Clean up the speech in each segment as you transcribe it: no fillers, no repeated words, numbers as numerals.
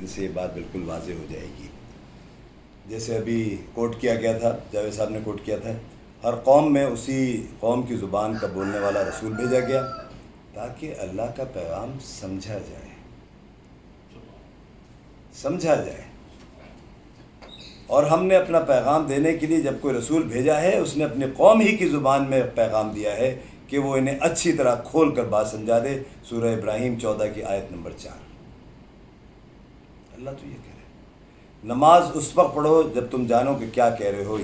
جن سے یہ بات بالکل واضح ہو جائے گی. جیسے ابھی کوٹ کیا گیا تھا، جاوید صاحب نے کوٹ کیا تھا، ہر قوم میں اسی قوم کی زبان کا بولنے والا رسول بھیجا گیا تاکہ اللہ کا پیغام سمجھا جائے. اور ہم نے اپنا پیغام دینے کے لیے جب کوئی رسول بھیجا ہے اس نے اپنی قوم ہی کی زبان میں پیغام دیا ہے کہ وہ انہیں اچھی طرح کھول کر بات سمجھا دے. سورہ ابراہیم 14 کی آیت نمبر 4. اللہ تو یہ کہہ رہے ہیں نماز اس وقت پڑھو جب تم جانو کہ کیا کہہ رہے ہو.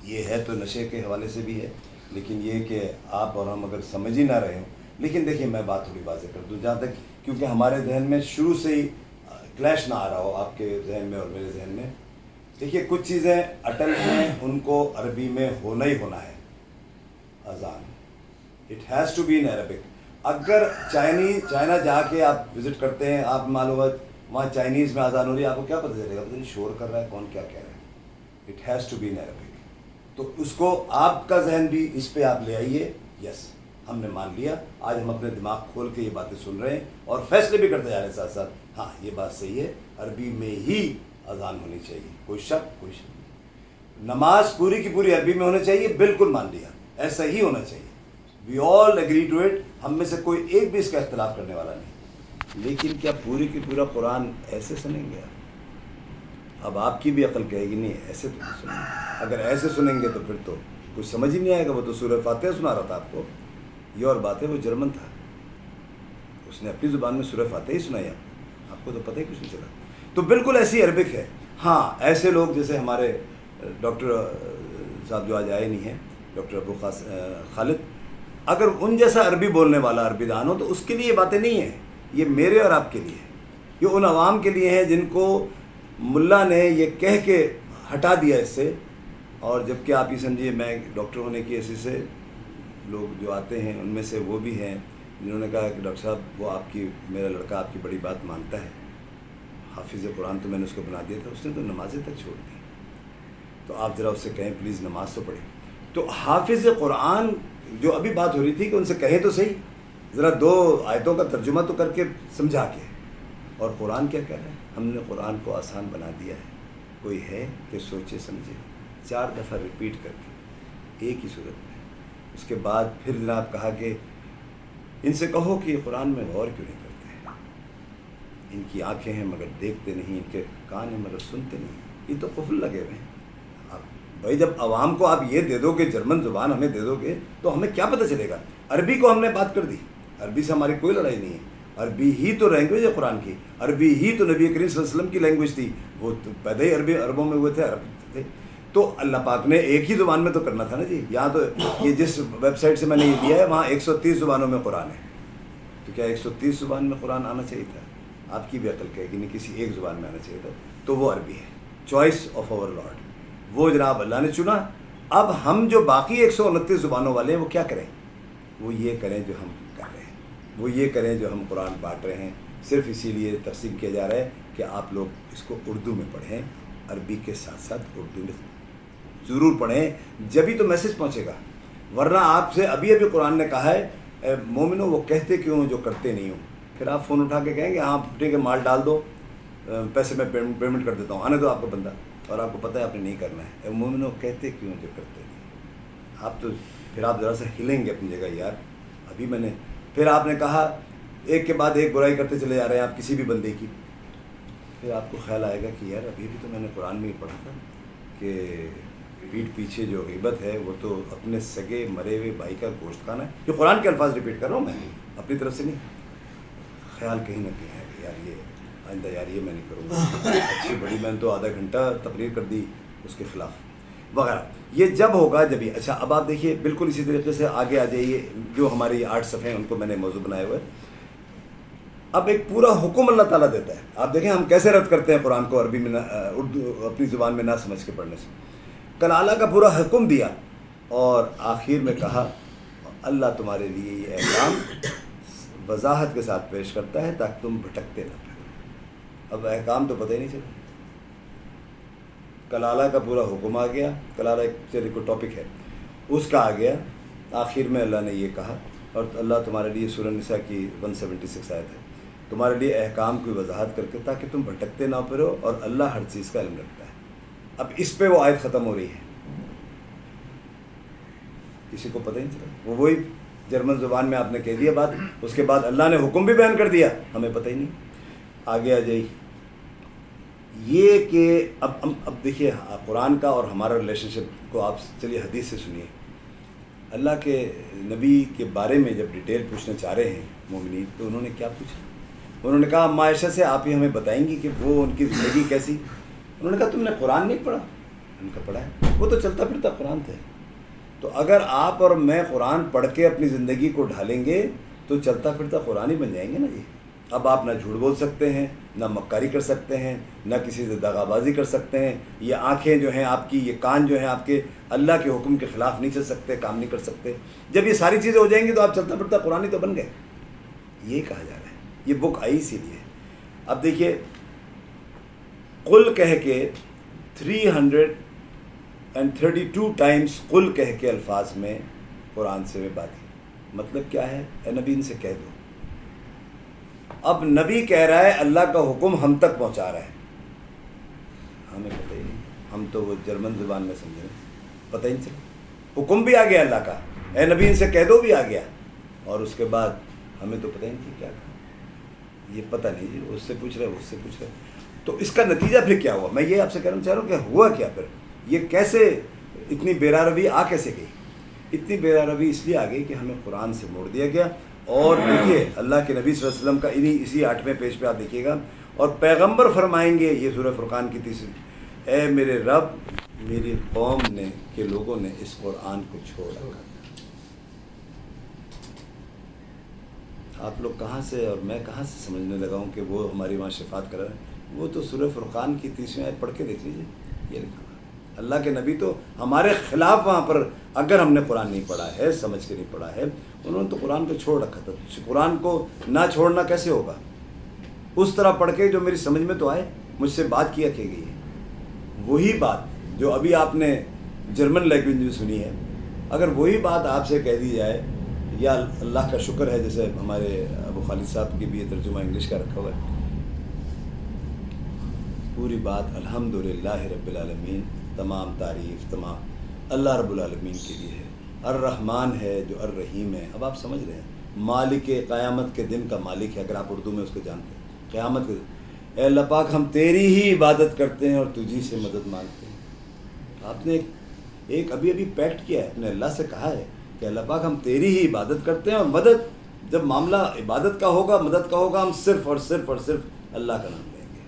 یہ ہے تو نشے کے حوالے سے بھی ہے، لیکن یہ کہ آپ اور ہم اگر سمجھ ہی نہ رہے ہوں. لیکن دیکھیے میں بات تھوڑی واضح کر دوں، جہاں تک کیونکہ ہمارے ذہن میں شروع سے ہی کلیش نہ آ رہا ہو آپ کے ذہن میں اور میرے ذہن میں. دیکھیے کچھ چیزیں اٹل ہیں، ان کو عربی میں ہونا ہی ہونا ہے. اذان it has to be in Arabic. اگر چائنا جا کے آپ وزٹ کرتے ہیں، آپ معلوم ہے وہاں چائنیز میں اذان ہو رہی ہے، آپ کو کیا پتہ چلے گا؟ پتہ نہیں شور کر رہا ہے، کون کیا کہہ رہا ہے. It has to be in Arabic. تو اس کو آپ کا ذہن بھی اس پہ آپ لے آئیے. یس ہم نے مان لیا، آج ہم اپنے دماغ کھول کے یہ باتیں سن رہے ہیں اور فیصلے بھی کرتے جا رہے ہیں ساتھ ساتھ. ہاں یہ بات صحیح ہے، عربی میں ہی اذان ہونی چاہیے، کوئی شک. نماز پوری کی پوری عربی میں ہونی چاہیے، بالکل مان لیا، ایسا ہی ہونا چاہیے. وی آل ایگری ٹو اٹ. ہم میں سے کوئی ایک بھی اس کا اختلاف کرنے والا نہیں. لیکن کیا پوری کی پورا قرآن ایسے سنیں گے آپ؟ اب آپ کی بھی عقل کہے گی نہیں ایسے تو نہیں سنیں گے. اگر ایسے سنیں گے تو پھر تو کچھ سمجھ ہی نہیں آئے گا. وہ تو سورہ فاتحہ سنا رہا تھا آپ کو. یہ اور بات ہے، وہ جرمن تھا، اس نے اپنی زبان میں سورہ فاتحہ ہی سنائی. آپ کو تو پتہ ہی کچھ نہیں چلا. تو بالکل ایسی عربک ہے. ہاں ایسے لوگ جیسے ہمارے ڈاکٹر صاحب جو آج آئے نہیں ہیں، ڈاکٹر ابو خالد، اگر ان جیسا عربی بولنے والا عربی دان ہو تو اس کے لیے یہ باتیں نہیں ہیں. یہ میرے اور آپ کے لیے، یہ ان عوام کے لیے ہیں جن کو ملا نے یہ کہہ کے ہٹا دیا اس سے. اور جب کہ آپ یہ سمجھیے میں ڈاکٹر ہونے کی حیثیت سے لوگ جو آتے ہیں ان میں سے وہ بھی ہیں جنہوں نے کہا کہ ڈاکٹر صاحب وہ آپ کی، میرا لڑکا آپ کی بڑی بات مانتا ہے، حافظ قرآن تو میں نے اس کو بنا دیا تھا، اس نے تو نمازیں تک چھوڑ دی. تو آپ ذرا اس سے کہیں پلیز نماز تو پڑھیں. تو حافظ قرآن جو ابھی بات ہو رہی تھی کہ ان سے کہیں تو صحیح، ذرا 2 آیتوں کا ترجمہ تو کر کے سمجھا کے. اور قرآن کیا کہہ رہا ہے؟ ہم نے قرآن کو آسان بنا دیا ہے. کوئی ہے کہ سوچے سمجھے. 4 دفعہ ریپیٹ کر کے ایک ہی صورت میں. اس کے بعد پھر جناب کہا کہ ان سے کہو کہ یہ قرآن میں غور کیوں نہیں کرتے ہیں. ان کی آنکھیں ہیں مگر دیکھتے نہیں، ان کے کان ہیں مگر سنتے نہیں. یہ تو قفل لگے ہوئے ہیں. بھائی جب عوام کو آپ یہ دے دو کہ جرمن زبان ہمیں دے دو گے تو ہمیں کیا پتہ چلے گا؟ عربی کو ہم نے بات کر دی. عربی سے ہماری کوئی لڑائی نہیں ہے. عربی ہی تو لینگویج ہے قرآن کی. عربی ہی تو نبی کریم صلی اللہ علیہ وسلم کی لینگویج تھی. وہ تو پیدا ہی عربوں میں ہوئے تھے، عرب تھے. تو اللہ پاک نے ایک ہی زبان میں تو کرنا تھا نا جی. یہاں تو یہ جس ویب سائٹ سے میں نے یہ دیا ہے وہاں 130 زبانوں میں قرآن ہے. تو کیا 130 زبان میں قرآن آنا چاہیے تھا؟ آپ کی بھی عقل کہے گی نہیں کسی ایک زبان میں آنا چاہیے تھا. تو وہ عربی ہے، چوائس آف آور لارڈ. وہ جناب اللہ نے چنا. اب ہم جو باقی 129 زبانوں والے ہیں وہ کیا کریں؟ وہ یہ کریں جو ہم کر رہے ہیں، وہ یہ کریں جو ہم قرآن بانٹ رہے ہیں. صرف اسی لیے تقسیم کیا جا رہا ہے کہ آپ لوگ اس کو اردو میں پڑھیں، عربی کے ساتھ ساتھ اردو میں ضرور پڑھیں، جبھی تو میسج پہنچے گا. ورنہ آپ سے ابھی قرآن نے کہا ہے مومنوں وہ کہتے کیوں جو کرتے نہیں ہوں. پھر آپ فون اٹھا کے کہیں گے ہاں ٹھیک ہے مال ڈال دو، پیسے میں پیمنٹ کر دیتا ہوں، آنے دو آپ کو بندہ، اور آپ کو پتہ ہے آپ نے نہیں کرنا ہے. مومنوں کہتے کیوں جو کرتے نہیں. آپ تو پھر آپ ذرا سا ہلیں گے اپنی جگہ. یار ابھی میں نے پھر آپ نے کہا ایک کے بعد ایک برائی کرتے چلے جا رہے ہیں آپ کسی بھی بندے کی. پھر آپ کو خیال آئے گا کہ یار ابھی بھی تو میں نے قرآن میں ہی پڑھا تھا کہ پیٹھ پیچھے جو غیبت ہے وہ تو اپنے سگے مرے ہوئے بھائی کا گوشت کھانا ہے. جو قرآن کے الفاظ ریپیٹ کر رہا ہوں میں اپنی طرف سے نہیں. خیال کہیں نہ کہیں ہے کہ یار یہ آئندہ یار یہ میں نہیں کروں گا. اچھی بڑی میں نے تو آدھا گھنٹہ تقریر کر دی اس کے خلاف وغیرہ. یہ جب ہوگا جبھی. اچھا اب آپ دیکھیے بالکل اسی طریقے سے آگے آ جائیے. جو ہمارے 8 صفحے ہیں ان کو میں نے موضوع بنائے ہوئے. اب ایک پورا حکم اللہ تعالیٰ دیتا ہے. آپ دیکھیں ہم کیسے رد کرتے ہیں قرآن کو عربی میں اردو اپنی زبان میں نہ سمجھ کے پڑھنے سے. کل اعلیٰ کا پورا حکم دیا اور آخر میں کہا اللہ تمہارے لیے یہ احکام وضاحت کے ساتھ پیش کرتا ہے تاکہ تم بھٹکتے نہ پھرو. اب احکام تو پتہ ہی نہیں چلا. کل اعلیٰ کا پورا حکم آ گیا. کل اعلیٰ چلیے کوئی ٹاپک ہے اس کا آ گیا. آخر میں اللہ نے یہ کہا اور اللہ تمہارے لیے سورہ نساء کی 176 آیت ہے تمہارے لیے احکام کی وضاحت کر کے تاکہ تم بھٹکتے نہ پھرو، اور اللہ ہر چیز کا علم رکھتا ہے۔ اب اس پہ وہ آیت ختم ہو رہی ہے، کسی کو پتہ ہی نہیں چلا، وہ وہی جرمن زبان میں آپ نے کہہ دیا بات، اس کے بعد اللہ نے حکم بھی بیان کر دیا، ہمیں پتہ ہی نہیں۔ آگے آ جائیے، یہ کہ اب دیکھیے قرآن کا اور ہمارا ریلیشن شپ کو آپ چلیے حدیث سے سنیے۔ اللہ کے نبی کے بارے میں جب ڈیٹیل پوچھنا چاہ رہے ہیں مومنین، تو انہوں نے کیا پوچھا؟ انہوں نے کہا اما عائشہ سے آپ ہی ہمیں بتائیں گی کہ وہ ان کی زندگی کیسی؟ انہوں نے کہا تم نے قرآن نہیں پڑھا؟ ان کا پڑھا ہے، وہ تو چلتا پھرتا قرآن تھے۔ تو اگر آپ اور میں قرآن پڑھ کے اپنی زندگی کو ڈھالیں گے تو چلتا پھرتا قرآن ہی بن جائیں گے نا جی۔ اب آپ نہ جھوٹ بول سکتے ہیں، نہ مکاری کر سکتے ہیں، نہ کسی سے دغا بازی کر سکتے ہیں، یہ آنکھیں جو ہیں آپ کی، یہ کان جو ہیں آپ کے، اللہ کے حکم کے خلاف نہیں چل سکتے، کام نہیں کر سکتے۔ جب یہ ساری چیزیں ہو جائیں گی تو آپ چلتا پھرتا قرآن ہی تو بن گئے۔ یہ کہا جا رہا ہے، یہ بک آئی اسی لیے۔ اب دیکھیے قل کہہ کے 332 ٹائمز قل کہہ کے الفاظ میں قرآن سے میں بات کی، مطلب کیا ہے؟ اے نبی ان سے کہہ دو۔ اب نبی کہہ رہا ہے اللہ کا حکم ہم تک پہنچا رہا ہے، ہمیں پتہ ہی نہیں، ہم تو وہ جرمن زبان میں سمجھیں، پتہ ہی نہیں چلا۔ حکم بھی آ گیا اللہ کا، اے نبی ان سے کہہ دو بھی آ گیا، اور اس کے بعد ہمیں تو پتہ ہی نہیں کہ کیا کہا، یہ پتہ نہیں جی، اس سے پوچھ رہے اس سے پوچھ رہے۔ تو اس کا نتیجہ پھر کیا ہوا؟ میں یہ آپ سے کہنا چاہ رہا ہوں کہ ہوا کیا پھر، یہ کیسے اتنی بیرا روی آ کیسے گئی؟ اتنی بیرا روی اس لیے آ گئی کہ ہمیں قرآن سے موڑ دیا گیا۔ اور دیکھیے اللہ کے نبی صلی اللہ علیہ وسلم کا اسی 8ویں پیج پہ آپ دیکھیے گا، اور پیغمبر فرمائیں گے، یہ سورہ فرقان کی 30، اے میرے رب، میری قوم نے کے لوگوں نے اس قرآن کو چھوڑ رکھا۔ آپ لوگ کہاں سے اور میں کہاں سے سمجھنے لگا ہوں کہ وہ ہماری وہاں شفاعت کر رہے ہیں؟ وہ تو سورہ فرقان کی 30ویں آیت پڑھ کے دیکھ لیجیے، یہ لکھا ہوا۔ اللہ کے نبی تو ہمارے خلاف وہاں پر، اگر ہم نے قرآن نہیں پڑھا ہے، سمجھ کے نہیں پڑھا ہے، انہوں نے تو قرآن کو چھوڑ رکھا تھا۔ قرآن کو نہ چھوڑنا کیسے ہوگا؟ اس طرح پڑھ کے جو میری سمجھ میں تو آئے، مجھ سے بات کیا کہ گئی ہے وہی بات جو ابھی آپ نے جرمن لینگویج میں سنی ہے، اگر وہی بات آپ سے کہہ دی جائے، یا اللہ کا شکر ہے جیسے ہمارے ابو خالد صاحب کی بھی یہ ترجمہ انگلش کا رکھا ہوا ہے، پوری بات الحمدللہ رب العالمین، تمام تعریف تمام اللہ رب العالمین کے لیے ہے، الرحمن ہے جو الرحیم ہے۔ اب آپ سمجھ رہے ہیں، مالک قیامت کے دن کا مالک ہے، اگر آپ اردو میں اس کو جانتے ہیں، قیامت کے دن، اے اللہ پاک ہم تیری ہی عبادت کرتے ہیں اور تجھی سے مدد مانگتے ہیں۔ آپ نے ایک ابھی پیکٹ کیا ہے، اپنے اللہ سے کہا ہے کہ اللہ پاک ہم تیری ہی عبادت کرتے ہیں، اور مدد، جب معاملہ عبادت کا ہوگا، مدد کا ہوگا، ہم صرف اور صرف اور صرف اللہ کا نام لیں گے۔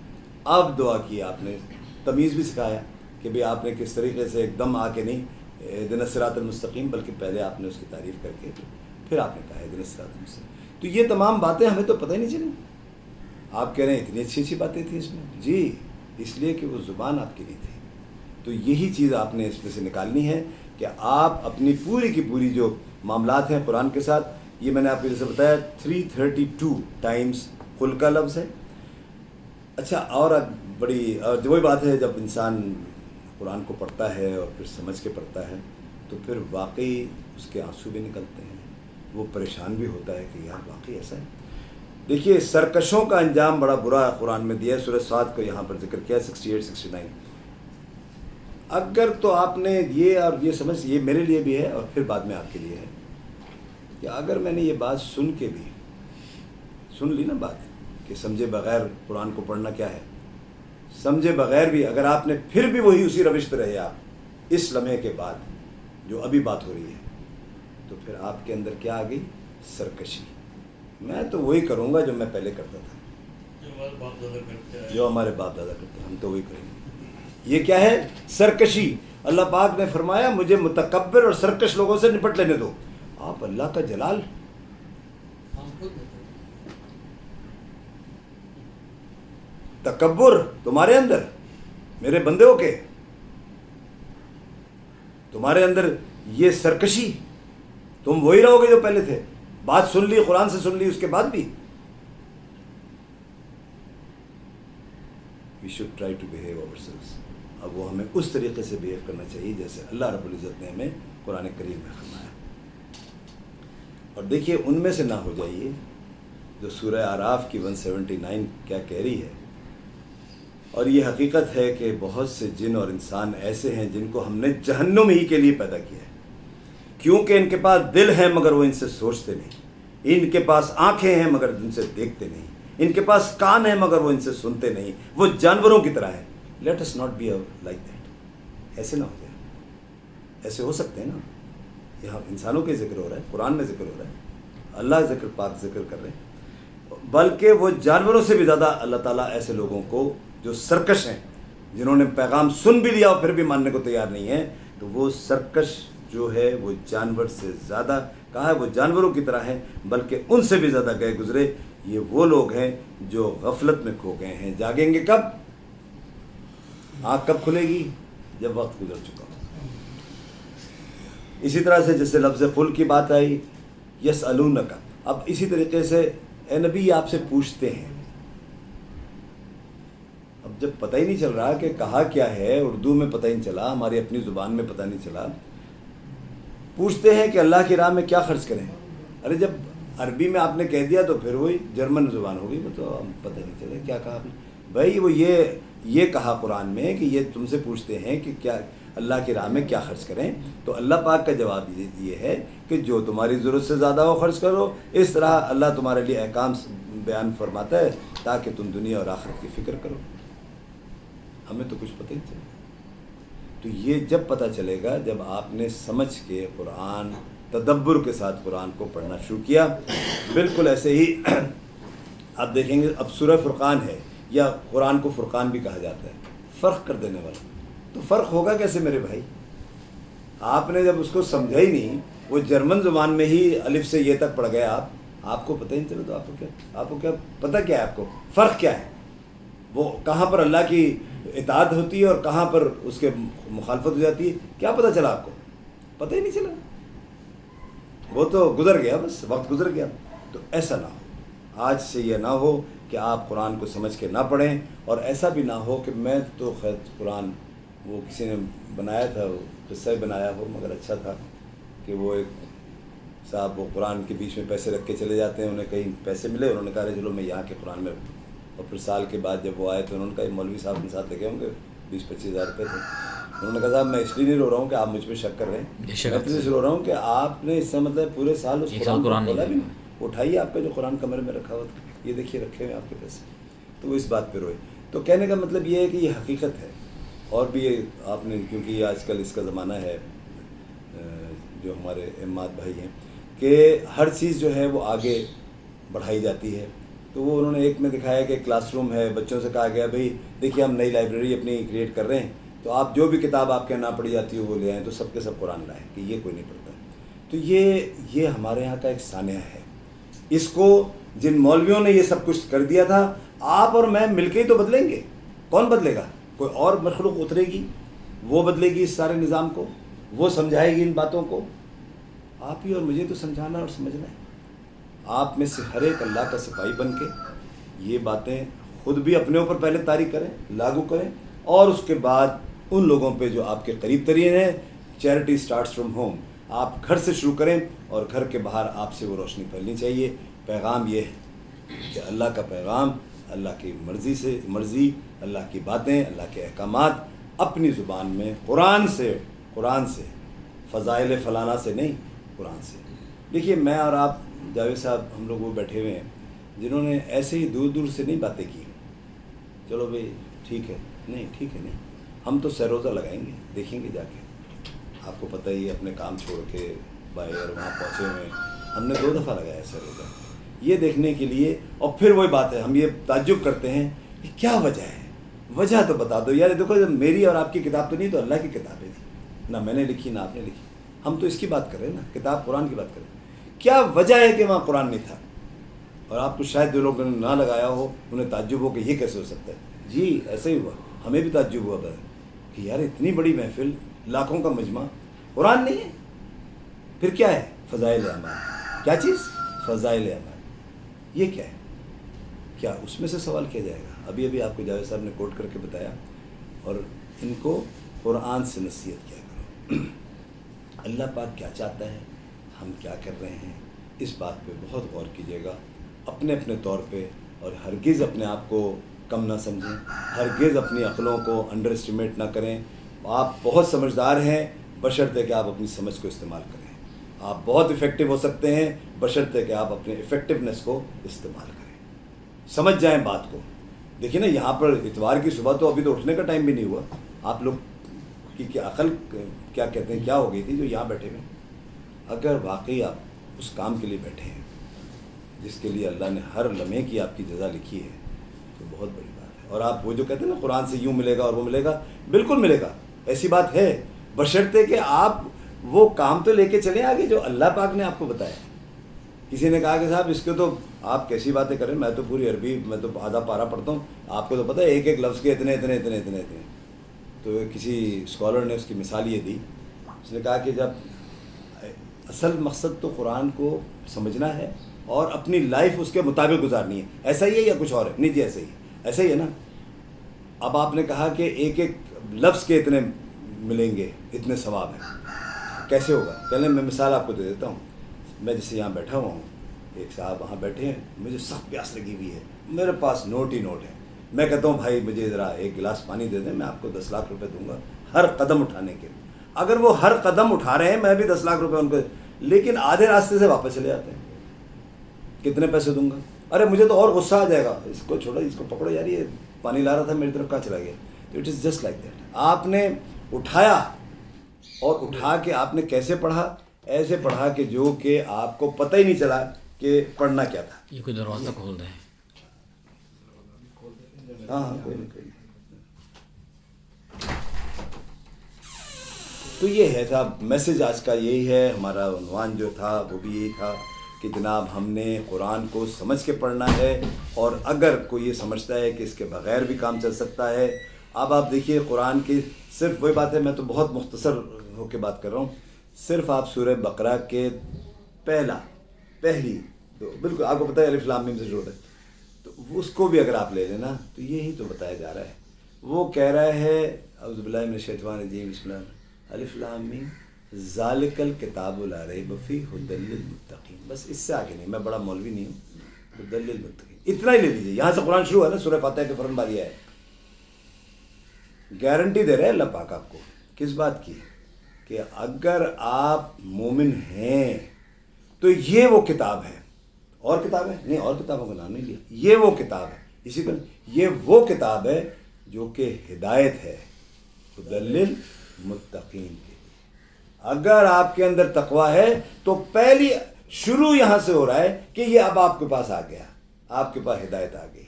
اب دعا کی آپ نے، تمیز بھی سکھایا کہ بھئی آپ نے کس طریقے سے ایک دم آ کے نہیں اہدنا الصراط المستقیم، بلکہ پہلے آپ نے اس کی تعریف کر کے پھر آپ نے کہا اہدنا الصراط المستقیم۔ تو یہ تمام باتیں ہمیں تو پتہ ہی نہیں چلی۔ آپ کہہ رہے ہیں اتنی اچھی باتیں تھیں اس میں، جی اس لیے کہ وہ زبان آپ کی نہیں تھی۔ تو یہی چیز آپ نے اس میں سے نکالنی ہے کہ آپ اپنی پوری کی پوری جو معاملات ہیں قرآن کے ساتھ، یہ میں نے آپ کو جیسے بتایا 332 ٹائمز قل کا لفظ ہے۔ اچھا، اور بڑی وہی بات ہے، جب انسان قرآن کو پڑھتا ہے اور پھر سمجھ کے پڑھتا ہے تو پھر واقعی اس کے آنسو بھی نکلتے ہیں، وہ پریشان بھی ہوتا ہے کہ یار واقعی ایسا ہے۔ دیکھیے سرکشوں کا انجام بڑا برا ہے، قرآن میں دیا ہے، سورہ صاد کو یہاں پر ذکر کیا 68 69۔ اگر تو آپ نے یہ اور یہ سمجھ، یہ میرے لیے بھی ہے اور پھر بعد میں آپ کے لیے ہے، کہ اگر میں نے یہ بات سن کے بھی سن لی نا بات کہ سمجھے بغیر قرآن کو پڑھنا کیا ہے، سمجھے بغیر بھی اگر آپ نے پھر بھی وہی اسی روش پہ رہے آپ اس لمحے کے بعد جو ابھی بات ہو رہی ہے، تو پھر آپ کے اندر کیا آ گئی؟ سرکشی۔ میں تو وہی کروں گا جو میں پہلے کرتا تھا، جو ہمارے باپ دادا کرتے ہیں، ہم تو وہی کریں گے۔ یہ کیا ہے؟ سرکشی۔ اللہ پاک نے فرمایا مجھے متکبر اور سرکش لوگوں سے نپٹ لینے دو۔ آپ اللہ کا جلال، تکبر تمہارے اندر، میرے بندے ہو کے تمہارے اندر یہ سرکشی، تم وہی رہو گے جو پہلے تھے۔ بات سن لی، قرآن سے سن لی، اس کے بعد بھی we should try to behave ourselves۔ اب وہ ہمیں اس طریقے سے بیہیو کرنا چاہیے جیسے اللہ رب العزت نے ہمیں قرآن کریم میں فرمایا۔ اور دیکھیے ان میں سے نہ ہو جائیے جو سورہ آراف کی 179 کیا کہہ رہی ہے. اور یہ حقیقت ہے کہ بہت سے جن اور انسان ایسے ہیں جن کو ہم نے جہنم ہی کے لیے پیدا کیا ہے، کیونکہ ان کے پاس دل ہیں مگر وہ ان سے سوچتے نہیں، ان کے پاس آنکھیں ہیں مگر ان سے دیکھتے نہیں، ان کے پاس کان ہیں مگر وہ ان سے سنتے نہیں، وہ جانوروں کی طرح ہیں. Let us not be like that. ایسے نہ ہو جائے. ایسے ہو سکتے ہیں نا. یہاں انسانوں کے ذکر ہو رہا ہے، قرآن میں ذکر ہو رہا ہے، اللہ ذکر پاک ذکر کر رہے ہیں. بلکہ وہ جانوروں سے بھی زیادہ اللہ تعالیٰ ایسے لوگوں کو جو سرکش ہیں، جنہوں نے پیغام سن بھی لیا اور پھر بھی ماننے کو تیار نہیں ہیں، تو وہ سرکش جو ہے وہ جانور سے زیادہ کہا ہے، وہ جانوروں کی طرح ہیں، بلکہ ان سے بھی زیادہ گئے گزرے. یہ وہ لوگ ہیں جو غفلت میں کھو گئے ہیں. جاگیں گے کب؟ آنکھ کب کھلے گی؟ جب وقت گزر چکا ہو. اسی طرح سے جیسے لفظ قل کی بات آئی، یسألونک، اب اسی طریقے سے اے نبی آپ سے پوچھتے ہیں. اب جب پتہ ہی نہیں چل رہا کہ کہا کیا ہے، اردو میں پتہ ہی نہیں چلا، ہماری اپنی زبان میں پتہ نہیں چلا، پوچھتے ہیں کہ اللہ کی راہ میں کیا خرچ کریں. ارے جب عربی میں آپ نے کہہ دیا تو پھر وہی جرمن زبان ہوگی، وہ تو ہم پتہ نہیں چلے کیا کہا. بھائی وہ یہ کہا قرآن میں کہ یہ تم سے پوچھتے ہیں کہ کیا اللہ کی راہ میں کیا خرچ کریں، تو اللہ پاک کا جواب یہ ہے کہ جو تمہاری ضرورت سے زیادہ ہو خرچ کرو. اس طرح اللہ تمہارے لیے احکام بیان فرماتا ہے تاکہ تم دنیا اور آخرت کی فکر کرو. ہمیں تو کچھ پتہ ہی چلے. تو یہ جب پتہ چلے گا جب آپ نے سمجھ کے قرآن تدبر کے ساتھ قرآن کو پڑھنا شروع کیا. بالکل ایسے ہی آپ دیکھیں گے اب سورہ فرقان ہے، یا قرآن کو فرقان بھی کہا جاتا ہے، فرق کر دینے والا. تو فرق ہوگا کیسے میرے بھائی؟ آپ نے جب اس کو سمجھا ہی نہیں، وہ جرمن زبان میں ہی الف سے یہ تک پڑھ گئے، آپ کو پتہ ہی نہیں چلے تو آپ کو کیا پتہ کیا ہے؟ آپ کو فرق کیا ہے؟ وہ کہاں پر اللہ کی اطاعت ہوتی ہے اور کہاں پر اس کے مخالفت ہو جاتی ہے؟ کیا پتہ چلا آپ کو؟ پتہ ہی نہیں چلا. وہ تو گزر گیا، بس وقت گزر گیا. تو ایسا نہ ہو، آج سے یہ نہ ہو کہ آپ قرآن کو سمجھ کے نہ پڑھیں. اور ایسا بھی نہ ہو کہ میں تو خیر قرآن وہ کسی نے بنایا تھا، وہ قصہ بنایا ہو مگر اچھا تھا کہ وہ ایک صاحب وہ قرآن کے بیچ میں پیسے رکھ کے چلے جاتے ہیں، انہیں کہیں پیسے ملے، انہوں نے کہا چلو میں یہاں کے قرآن میں رکھوں. اور پھر سال کے بعد جب وہ آئے تو انہوں نے کہا مولوی صاحب کے ساتھ لگے ہوں گے 20-25 ہزار روپے تھے. انہوں نے کہا صاحب میں اس لیے نہیں رو رہا ہوں کہ آپ مجھ پہ شک کر رہے ہیں، میں اس لیے رو رہا ہوں کہ آپ نے اس سے مطلب پورے سال اس قرآن کھولا بھی نہیں. اٹھائیے آپ کا جو قرآن کمرے میں رکھا ہوا تھا، یہ دیکھیے رکھے ہوئے آپ کے پیسے. تو وہ اس بات پہ روئے. تو کہنے کا مطلب یہ ہے کہ یہ حقیقت ہے. اور بھی یہ آپ نے، کیونکہ یہ آج کل اس کا زمانہ ہے، جو ہمارے امات بھائی ہیں، کہ ہر چیز جو ہے وہ آگے بڑھائی جاتی ہے. تو وہ انہوں نے ایک میں دکھایا کہ کلاس روم ہے، بچوں سے کہا گیا بھئی دیکھیے ہم نئی لائبریری اپنی کریٹ کر رہے ہیں، تو آپ جو بھی کتاب آپ کے یہاں نہ پڑھی جاتی ہو وہ لے آئیں. تو سب کے سب قرآن لائیں کہ یہ کوئی نہیں پڑھتا. تو یہ ہمارے یہاں کا ایک سانحہ ہے. اس کو جن مولویوں نے یہ سب کچھ کر دیا تھا، آپ اور میں مل کے ہی تو بدلیں گے. کون بدلے گا؟ کوئی اور مخلوق اترے گی، وہ بدلے گی اس سارے نظام کو، وہ سمجھائے گی ان باتوں کو. آپ ہی اور مجھے تو سمجھانا اور سمجھنا ہے. آپ میں سے ہر ایک اللہ کا سپاہی بن کے یہ باتیں خود بھی اپنے اوپر پہلے طاری کریں، لاگو کریں، اور اس کے بعد ان لوگوں پہ جو آپ کے قریب ترین ہیں. Charity starts from home. آپ گھر سے شروع کریں اور گھر کے باہر آپ سے وہ روشنی پھیلنی چاہیے. پیغام یہ ہے کہ اللہ کا پیغام، اللہ کی مرضی، اللہ کی باتیں، اللہ کے احکامات اپنی زبان میں قرآن سے، فضائل فلانا سے نہیں، قرآن سے. دیکھیے میں اور آپ جاوید صاحب ہم لوگ وہ بیٹھے ہوئے ہیں جنہوں نے ایسے ہی دور دور سے نہیں باتیں کی. چلو بھئی ٹھیک ہے، نہیں ٹھیک ہے نہیں، ہم تو سروزہ لگائیں گے، دیکھیں گے جا کے. آپ کو پتہ ہی ہے اپنے کام چھوڑ کے بائی اور وہاں پہنچے ہوئے ہیں. ہم نے 2 دفعہ لگایا سروزہ یہ دیکھنے کے لیے. اور پھر وہی بات ہے، ہم یہ تعجب کرتے ہیں کہ کیا وجہ ہے. وجہ تو بتا دو یار. دیکھو میری اور آپ کی کتاب تو نہیں، تو اللہ کی کتابیں تھیں، نہ میں نے لکھی نہ آپ نے لکھی. ہم تو اس کی بات کر رہے ہیں نا، کتاب قرآن کی بات کریں. کیا وجہ ہے کہ وہاں قرآن نہیں تھا؟ اور آپ کو شاید جو لوگوں نے نہ لگایا ہو انہیں تعجب ہو کہ یہ کیسے ہو سکتا ہے. جی ایسے ہی ہوا، ہمیں بھی تعجب ہوا کہ یار اتنی بڑی محفل، لاکھوں کا مجمع، قرآن نہیں ہے. پھر کیا ہے؟ فضائل اعمال. کیا چیز؟ فضائل اعمال. یہ کیا ہے؟ کیا اس میں سے سوال کیا جائے گا؟ ابھی آپ کو جاوید صاحب نے کوٹ کر کے بتایا. اور ان کو قرآن سے نصیحت کیا کرو. اللہ پاک کیا چاہتا ہے، ہم کیا کر رہے ہیں، اس بات پہ بہت غور کیجیے گا. اپنے اپنے طور پہ، اور ہرگز اپنے آپ کو کم نہ سمجھیں، ہرگز اپنی عقلوں کو انڈر اسٹیمیٹ نہ کریں. آپ بہت سمجھدار ہیں بشرطے کہ آپ اپنی سمجھ کو استعمال کریں. آپ بہت افیکٹو ہو سکتے ہیں بشرطے کہ آپ اپنے افیکٹونیس کو استعمال کریں. سمجھ جائیں بات کو. دیکھیے نا، یہاں پر اتوار کی صبح تو ابھی تو اٹھنے کا ٹائم بھی نہیں ہوا. آپ لوگ کی کیا عقل کیا کہتے ہیں کیا ہو گئی تھی جو یہاں بیٹھے ہوئے. اگر واقعی آپ اس کام کے لیے بیٹھے ہیں جس کے لیے اللہ نے ہر لمحے کی آپ کی جزا لکھی ہے تو بہت بڑی بات ہے. اور آپ وہ جو کہتے ہیں نا قرآن سے یوں ملے گا اور وہ ملے گا، بالکل ملے گا، ایسی بات ہے، بشرطے کہ آپ وہ کام تو لے کے چلیں آگے جو اللہ پاک نے آپ کو بتایا. کسی نے کہا کہ صاحب اس کے تو آپ کیسی باتیں کریں، میں تو پوری عربی میں تو آدھا پارہ پڑھتا ہوں، آپ کو تو پتہ ہے ایک ایک لفظ کے اتنے اتنے اتنے اتنے اتنے. تو کسی اسکالر نے اس کی مثال یہ دی، اس نے کہا کہ جب اصل مقصد تو قرآن کو سمجھنا ہے اور اپنی لائف اس کے مطابق گزارنی ہے. ایسا ہی ہے یا کچھ اور ہے؟ نہیں جی ایسا ہی ہے، ایسا ہی ہے نا. اب آپ نے کہا کہ ایک ایک لفظ کے اتنے ملیں گے، اتنے ثواب ہیں، کیسے ہوگا؟ پہلے میں مثال آپ کو دے دیتا ہوں. میں جیسے یہاں بیٹھا ہوا ہوں، ایک صاحب وہاں بیٹھے ہیں، مجھے سخت پیاس لگی ہوئی ہے، میرے پاس نوٹ ہی نوٹ ہے. میں کہتا ہوں بھائی مجھے ذرا ایک گلاس پانی دے دیں، میں آپ کو 10 لاکھ روپے دوں گا ہر قدم اٹھانے کے. اگر وہ ہر قدم اٹھا رہے ہیں میں بھی 10 لاکھ روپے ان کو، لیکن آدھے راستے سے واپس چلے جاتے ہیں. کتنے پیسے دوں گا؟ ارے مجھے تو اور غصہ آ جائے گا، اس کو چھوڑو، اس کو پکڑو یار، یہ پانی لا رہا تھا میری طرف کہاں چلا گیا. It is just like that. آپ نے اٹھایا اور اٹھا کے آپ نے کیسے پڑھا؟ ایسے پڑھا کہ جو کہ آپ کو پتہ ہی نہیں چلا کہ پڑھنا کیا تھا. یہ کوئی دروازہ کھول دیں. ہاں کوئی نہیں کوئی نہیں. تو یہ ہے صاحب میسج آج کا یہی ہے. ہمارا عنوان جو تھا وہ بھی یہی تھا کہ جناب ہم نے قرآن کو سمجھ کے پڑھنا ہے، اور اگر کوئی یہ سمجھتا ہے کہ اس کے بغیر بھی کام چل سکتا ہے. اب آپ دیکھیے قرآن کی صرف وہی بات ہے، میں تو بہت مختصر ہو کے بات کر رہا ہوں. صرف آپ سورہ بقرہ کے پہلی بالکل آپ کو پتہ ہے الف لام میم سے شروع ہے، تو اس کو بھی اگر آپ لے لینا تو یہی تو بتایا جا رہا ہے. وہ کہہ رہا ہے اعوذ باللہ من الشیطان الرجیم، بسم اللہ الف لام میم ذالک الکتاب لا ریب فیہ ھدی للمتقین. بس اس سے آگے نہیں، میں بڑا مولوی نہیں ہوں. ھدی للمتقین اتنا ہی لے لیجیے. یہاں سے قرآن شروع ہے نا، سورہ فاتحہ کے فوراً بعد یہ ہے. گارنٹی دے رہے ہیں اللہ پاک آپ کو کس بات کی؟ کہ اگر آپ مومن ہیں تو یہ وہ کتاب ہے. اور کتاب ہے نہیں، اور کتابوں کا نام نہیں لیا. یہ وہ کتاب ہے، اسی کو یہ وہ کتاب ہے جو کہ ہدایت ہے ھدی للمتقین کے. اگر آپ کے اندر تقوی ہے تو پہلی شروع یہاں سے ہو رہا ہے کہ یہ اب آپ کے پاس آ گیا، آپ کے پاس ہدایت آ گئی.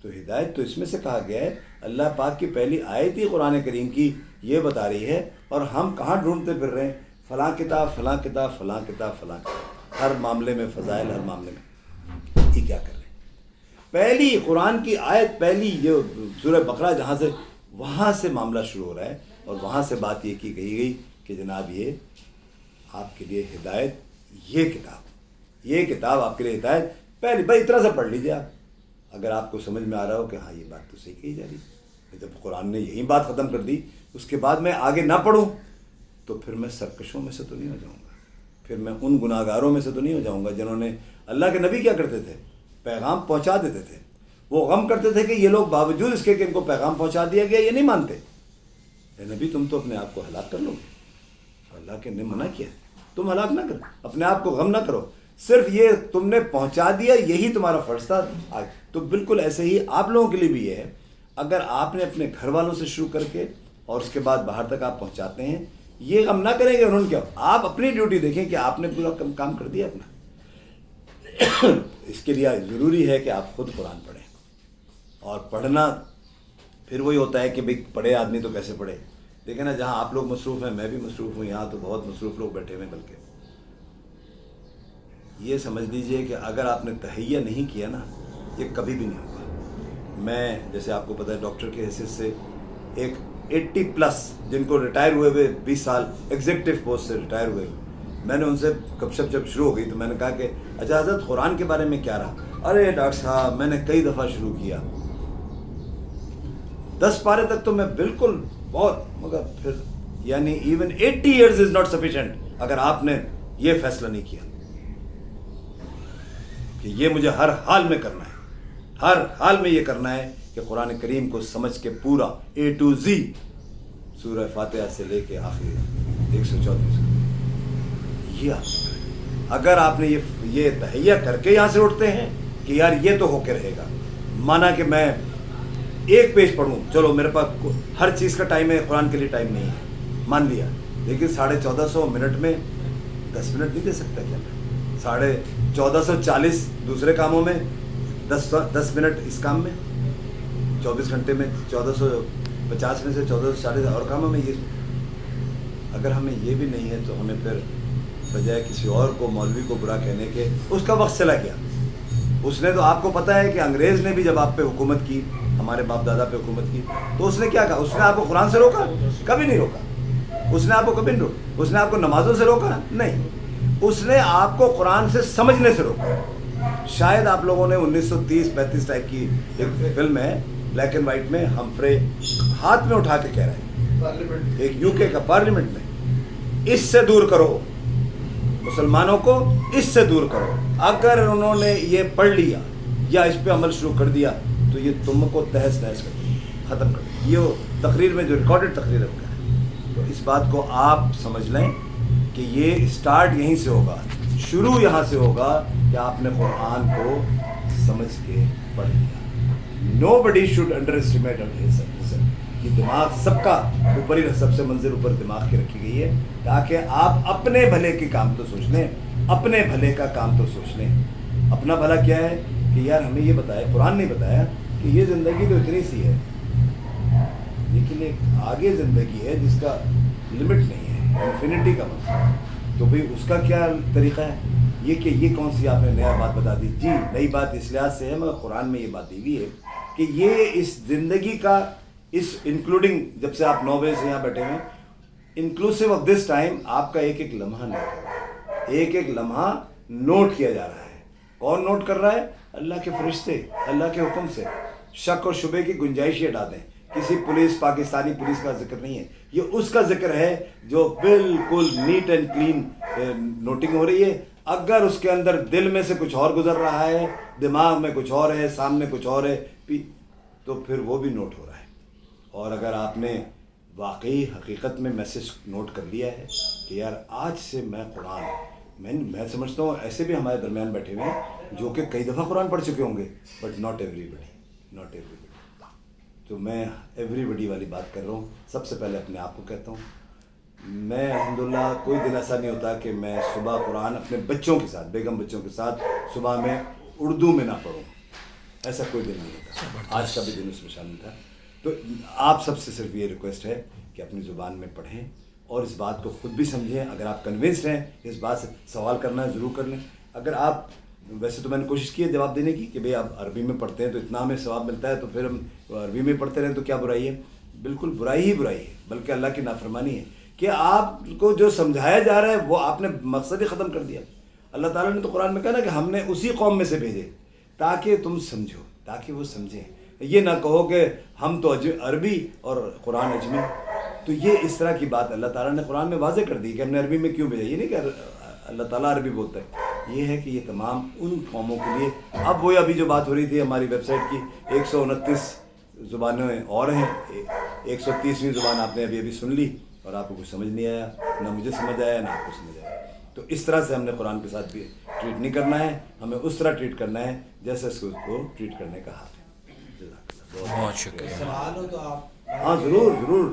تو ہدایت تو اس میں سے کہا گیا ہے. اللہ پاک کی پہلی آیت ہی قرآن کریم کی یہ بتا رہی ہے، اور ہم کہاں ڈھونڈتے پھر رہے ہیں؟ فلاں کتاب فلاں کتاب فلاں کتاب فلاں کتاب، ہر معاملے میں فضائل، ہر معاملے میں. یہ کیا کر رہے ہیں؟ پہلی قرآن کی آیت، پہلی یہ سورہ بقرہ جہاں سے، وہاں سے معاملہ شروع ہو رہا ہے، اور وہاں سے بات یہ کی گئی کہ جناب یہ آپ کے لیے ہدایت، یہ کتاب آپ کے لیے ہدایت. پہلی بھائی اتنا سا پڑھ لیجیے آپ، اگر آپ کو سمجھ میں آ رہا ہو کہ ہاں یہ بات تو صحیح کہی جا رہی ہے. جب قرآن نے یہی بات ختم کر دی، اس کے بعد میں آگے نہ پڑھوں تو پھر میں سرکشوں میں سے تو نہیں ہو جاؤں گا، پھر میں ان گناہ گاروں میں سے تو نہیں ہو جاؤں گا جنہوں نے، اللہ کے نبی کیا کرتے تھے؟ پیغام پہنچا دیتے تھے. وہ غم کرتے تھے کہ یہ لوگ باوجود اس کے کہ ان کو پیغام پہنچا دیا گیا یہ نہیں مانتے. اے نبی تم تو اپنے آپ کو ہلاک کر لو گے. اللہ کے نے منع کیا تم ہلاک نہ کرو، اپنے آپ کو غم نہ کرو، صرف یہ تم نے پہنچا دیا، یہی تمہارا فرض تھا. تو بالکل ایسے ہی آپ لوگوں کے لیے بھی یہ ہے. اگر آپ نے اپنے گھر والوں سے شروع کر کے اور اس کے بعد باہر تک آپ پہنچاتے ہیں، یہ غم نہ کریں گے انہوں نے کیا. آپ اپنی ڈیوٹی دیکھیں کہ آپ نے پورا کام کر دیا اپنا. اس کے لیے ضروری ہے کہ آپ خود قرآن پڑھیں. اور پڑھنا پھر وہی ہوتا ہے کہ بھئی پڑھے آدمی تو کیسے پڑھے. دیکھیں نا، جہاں آپ لوگ مصروف ہیں میں بھی مصروف ہوں، یہاں تو بہت مصروف لوگ بیٹھے ہوئے ہیں. بلکہ یہ سمجھ لیجئے کہ اگر آپ نے تہیہ نہیں کیا نا، یہ کبھی بھی نہیں ہوگا. میں جیسے آپ کو پتہ ہے ڈاکٹر کی حیثیت سے ایک 80+ جن کو ریٹائر ہوئے 20 سال ایگزیکٹو پوسٹ سے ریٹائر ہوئے، میں نے ان سے گپ شپ جب شروع ہو گئی تو میں نے کہا کہ اچھا حضرت قرآن کے بارے میں کیا رہا؟ ارے ڈاکٹر صاحب میں نے کئی دفعہ شروع کیا، 10 پارے تک تو میں بالکل بہت، مگر پھر یعنی even 80 years is not sufficient اگر آپ نے یہ فیصلہ نہیں کیا. کہ یہ مجھے ہر حال میں کرنا ہے، ہر حال میں یہ کرنا ہے کہ قرآن کریم کو سمجھ کے پورا A to Z سورہ فاتحہ سے لے کے آخری 134 یہ آپ نے کرنا ہے۔ اگر آپ نے یہ تہیہ کر کے یہاں سے اٹھتے ہیں کہ یار یہ تو ہو کے رہے گا، مانا کہ میں ایک پیج پڑھوں، چلو میرے پاس ہر چیز کا ٹائم ہے، قرآن کے لیے ٹائم نہیں ہے، مان لیا، لیکن 1450 منٹ میں 10 منٹ نہیں دے سکتا کیا میں؟ 1440 دوسرے کاموں میں، 10 منٹ اس کام میں، 24 گھنٹے میں 1450 میں سے 1440 اور کاموں میں یہ۔ اگر ہمیں یہ بھی نہیں ہے تو ہمیں پھر بجائے کسی اور کو مولوی کو برا کہنے کے، اس کا وقت چلا گیا۔ اس نے تو آپ کو پتہ ہے کہ انگریز نے بھی جب آپ پہ حکومت کی، ہمارے باپ دادا پہ حکومت کی، تو اس نے کیا کہا؟ اس نے آپ کو قرآن سے روکا؟ کبھی نہیں روکا۔ اس نے آپ کو کبھی نہیں روکا۔ اس نے آپ کو نمازوں سے روکا؟ نہیں۔ اس نے آپ کو قرآن سے سمجھنے سے روکا۔ شاید آپ لوگوں نے 1930-35 ٹائپ کی ایک فلم ہے بلیک اینڈ وائٹ میں، ہمفرے ہاتھ میں اٹھا کے کہہ رہے ہیں ایک UK کا پارلیمنٹ میں، اس سے دور کرو مسلمانوں کو، اس سے دور کرو۔ اگر انہوں نے یہ پڑھ لیا یا اس پہ عمل شروع کر دیا تو یہ تم کو تہس نہس کر دیں، ختم کر دیں۔ یہ تقریر میں جو ریکارڈڈ تقریر ہے وہ کہہ رہا ہے۔ تو اس بات کو آپ سمجھ لیں کہ یہ اسٹارٹ یہیں سے ہوگا، شروع یہاں سے ہوگا کہ آپ نے قرآن کو سمجھ کے پڑھ لیا۔ Nobody should underestimate himself۔ یہ دماغ سب کا اوپر ہی، سب سے منزل اوپر دماغ کی رکھی گئی ہے تاکہ آپ اپنے بھلے کے کام تو سوچ لیں، اپنے بھلے کا کام تو سوچ لیں۔ اپنا بھلا کیا ہے کہ یار ہمیں یہ بتایا، قرآن نے بتایا کہ یہ زندگی تو اتنی سی ہے، لیکن ایک آگے زندگی ہے جس کا لمٹ نہیں ہے، انفینٹی کا مطلب۔ تو بھئی اس کا کیا طریقہ ہے؟ یہ کہ یہ کون سی آپ نے نیا بات بتا دی؟ جی نئی بات اس لحاظ سے ہے، مگر قرآن میں یہ بات دی ہوئی ہے کہ یہ اس زندگی کا، اس انکلوڈنگ جب سے آپ 9 بجے سے یہاں بیٹھے ہیں، انکلوسیو آف دس ٹائم آپ کا ایک ایک لمحہ نوٹ ہو رہا ہے، ایک ایک لمحہ نوٹ کیا جا رہا ہے۔ کون نوٹ کر رہا ہے؟ اللہ کے فرشتے، اللہ کے حکم سے۔ شک اور شبے کی گنجائش یہ ہٹا دیں۔ کسی پولیس، پاکستانی پولیس کا ذکر نہیں ہے، یہ اس کا ذکر ہے جو بالکل نیٹ اینڈ کلین نوٹنگ ہو رہی ہے۔ اگر اس کے اندر دل میں سے کچھ اور گزر رہا ہے، دماغ میں کچھ اور ہے، سامنے کچھ اور ہے، تو پھر وہ بھی نوٹ ہو رہا ہے۔ اور اگر آپ نے واقعی حقیقت میں میسج نوٹ کر لیا ہے کہ یار آج سے میں قرآن، میں سمجھتا ہوں ایسے بھی ہمارے درمیان بیٹھے ہوئے ہیں جو کہ کئی دفعہ قرآن پڑھ چکے ہوں گے، بٹ ناٹ ایوری بڈی۔ تو میں ایوری بڈی والی بات کر رہا ہوں۔ سب سے پہلے اپنے آپ کو کہتا ہوں، میں الحمدللہ کوئی دن ایسا نہیں ہوتا کہ میں صبح قرآن اپنے بچوں کے ساتھ، بیگم بچوں کے ساتھ صبح میں اردو میں نہ پڑھوں، ایسا کوئی دن نہیں ہوتا۔ آج کا بھی دن اس میں شامل تھا۔ تو آپ سب سے صرف یہ ریکویسٹ ہے کہ اپنی زبان میں پڑھیں اور اس بات کو خود بھی سمجھیں۔ اگر آپ کنونسڈ ہیں اس بات سے، سوال کرنا ہے ضرور کر لیں۔ اگر آپ، ویسے تو میں نے کوشش کی ہے جواب دینے کی کہ بھئی آپ عربی میں پڑھتے ہیں تو اتنا ہمیں ثواب ملتا ہے، تو پھر ہم عربی میں پڑھتے رہیں تو کیا برائی ہے؟ بالکل برائی ہی برائی ہے، بلکہ اللہ کی نافرمانی ہے کہ آپ کو جو سمجھایا جا رہا ہے وہ آپ نے مقصد ہی ختم کر دیا۔ اللہ تعالیٰ نے تو قرآن میں کہا نا کہ ہم نے اسی قوم میں سے بھیجے تاکہ تم سمجھو، تاکہ وہ سمجھیں۔ یہ نہ کہو کہ ہم تو عربی اور قرآن اجمی، تو یہ اس طرح کی بات اللہ تعالیٰ نے قرآن میں واضح کر دی کہ ہم نے عربی میں کیوں بھیجا۔ یہ نہیں کہ اللہ تعالیٰ عربی بولتا ہے، یہ ہے کہ یہ تمام ان قوموں کے لیے۔ اب وہ ابھی جو بات ہو رہی تھی ہماری ویب سائٹ کی، 129 زبانیں اور ہیں، 130ویں زبان آپ نے ابھی سن لی اور آپ کو کچھ سمجھ نہیں آیا، نہ مجھے سمجھ آیا نہ آپ کو سمجھ آیا۔ تو اس طرح سے ہم نے قرآن کے ساتھ بھی ٹریٹ نہیں کرنا ہے، ہمیں اس طرح ٹریٹ کرنا ہے جیسے اس کو ٹریٹ کرنے کا حق ہے۔ بہت شکریہ۔ سوال ہو تو آپ، ہاں ضرور ضرور